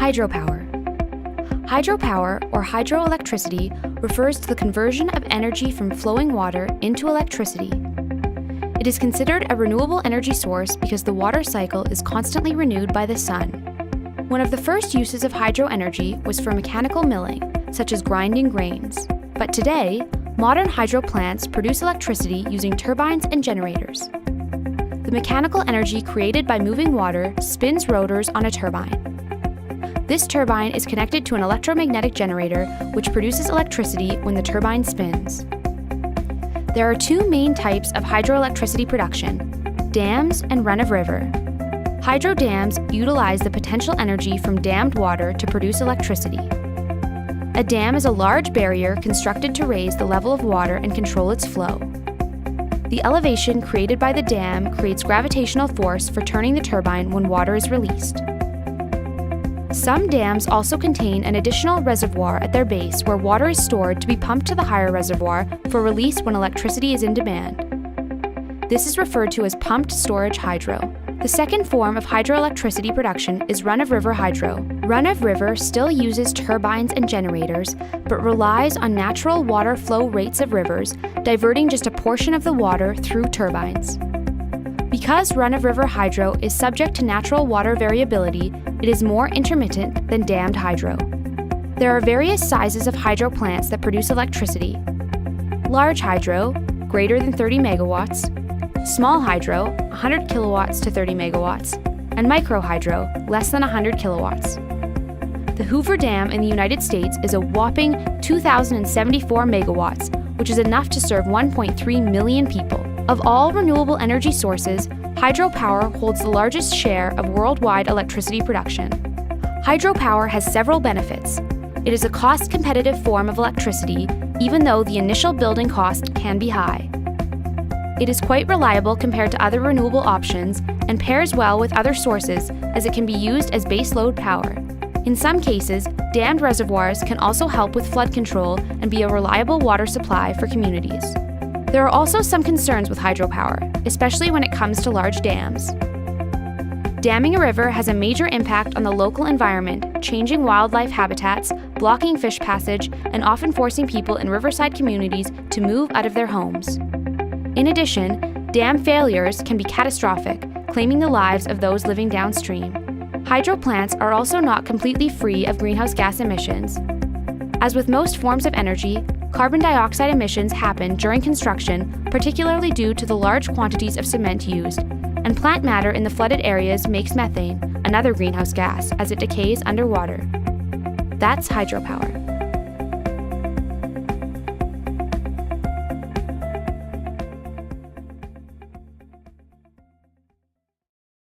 Hydropower. Hydropower, or hydroelectricity, refers to the conversion of energy from flowing water into electricity. It is considered a renewable energy source because the water cycle is constantly renewed by the sun. One of the first uses of hydro energy was for mechanical milling, such as grinding grains. But today, modern hydro plants produce electricity using turbines and generators. The mechanical energy created by moving water spins rotors on a turbine. This turbine is connected to an electromagnetic generator, which produces electricity when the turbine spins. There are two main types of hydroelectricity production: dams and run-of-river. Hydro dams utilize the potential energy from dammed water to produce electricity. A dam is a large barrier constructed to raise the level of water and control its flow. The elevation created by the dam creates gravitational force for turning the turbine when water is released. Some dams also contain an additional reservoir at their base where water is stored to be pumped to the higher reservoir for release when electricity is in demand. This is referred to as pumped storage hydro. The second form of hydroelectricity production is run-of-river hydro. Run-of-river still uses turbines and generators, but relies on natural water flow rates of rivers, diverting just a portion of the water through turbines. Because run-of-river hydro is subject to natural water variability, it is more intermittent than dammed hydro. There are various sizes of hydro plants that produce electricity. Large hydro, greater than 30 megawatts, small hydro, 100 kilowatts to 30 megawatts, and micro hydro, less than 100 kilowatts. The Hoover Dam in the United States is a whopping 2,074 megawatts, which is enough to serve 1.3 million people. Of all renewable energy sources, hydropower holds the largest share of worldwide electricity production. Hydropower has several benefits. It is a cost-competitive form of electricity, even though the initial building cost can be high. It is quite reliable compared to other renewable options and pairs well with other sources as it can be used as baseload power. In some cases, dammed reservoirs can also help with flood control and be a reliable water supply for communities. There are also some concerns with hydropower, especially when it comes to large dams. Damming a river has a major impact on the local environment, changing wildlife habitats, blocking fish passage, and often forcing people in riverside communities to move out of their homes. In addition, dam failures can be catastrophic, claiming the lives of those living downstream. Hydro plants are also not completely free of greenhouse gas emissions. As with most forms of energy, carbon dioxide emissions happen during construction, particularly due to the large quantities of cement used, and plant matter in the flooded areas makes methane, another greenhouse gas, as it decays underwater. That's hydropower.